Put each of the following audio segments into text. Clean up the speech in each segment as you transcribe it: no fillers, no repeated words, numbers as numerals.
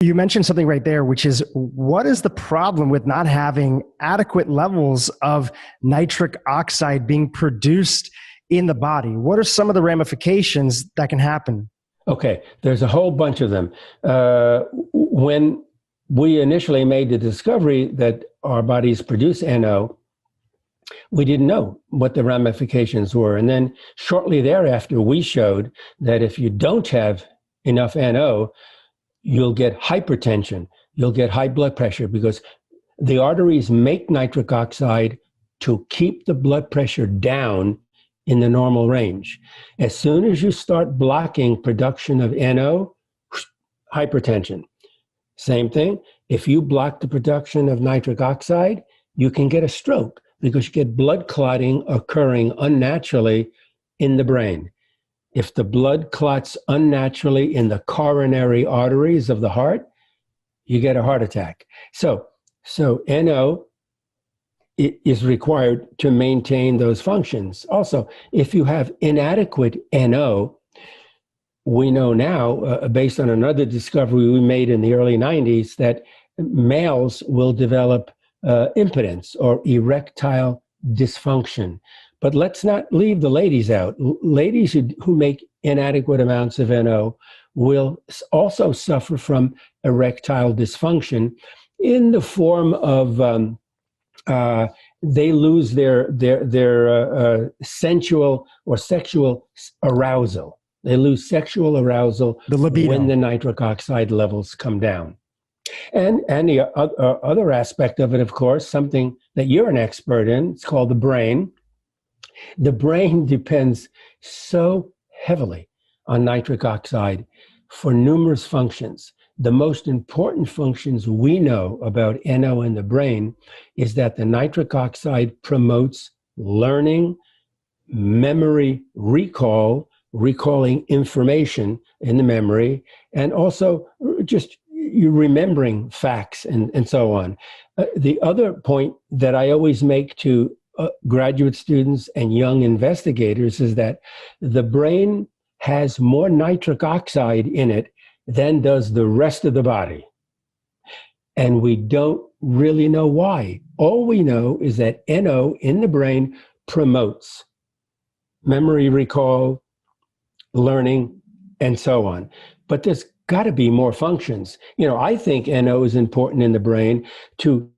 You mentioned something right there, which is what is the problem with not having adequate levels of nitric oxide being produced in the body? What are some of the ramifications that can happen? Okay, there's a whole bunch of them. When we initially made the discovery that our bodies produce NO, we didn't know what the ramifications were. And then shortly thereafter, we showed that if you don't have enough NO, you'll get hypertension, you'll get high blood pressure, because the arteries make nitric oxide to keep the blood pressure down in the normal range. As soon as you start blocking production of NO, hypertension. Same thing, if you block the production of nitric oxide, you can get a stroke because you get blood clotting occurring unnaturally in the brain. If the blood clots unnaturally in the coronary arteries of the heart, you get a heart attack. So NO is required to maintain those functions. Also, if you have inadequate NO, we know now, based on another discovery we made in the early 90s, that males will develop impotence or erectile dysfunction. But let's not leave the ladies out. Ladies who make inadequate amounts of NO will also suffer from erectile dysfunction in the form of they lose their sensual or sexual arousal. They lose sexual arousal, The libido. when the nitric oxide levels come down. And the other aspect of it, of course, something that you're an expert in, it's called the brain. The brain depends so heavily on nitric oxide for numerous functions. The most important functions we know about NO in the brain is that the nitric oxide promotes learning, memory recall, recalling information in the memory, and also just you remembering facts and so on. The other point that I always make to graduate students and young investigators is that the brain has more nitric oxide in it than does the rest of the body. And we don't really know why. All we know is that NO in the brain promotes memory recall, learning, and so on. But there's got to be more functions. I think NO is important in the brain to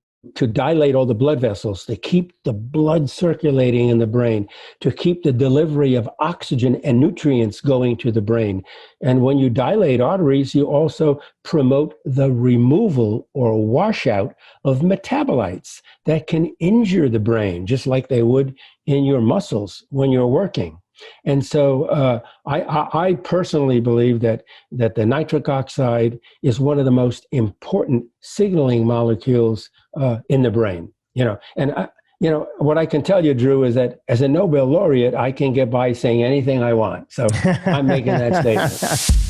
dilate all the blood vessels, to keep the blood circulating in the brain, to keep the delivery of oxygen and nutrients going to the brain. And when you dilate arteries, you also promote the removal or washout of metabolites that can injure the brain, just like they would in your muscles when you're working. And so I personally believe that the nitric oxide is one of the most important signaling molecules in the brain. And what I can tell you, Drew, is that as a Nobel laureate, I can get by saying anything I want. So I'm making that statement.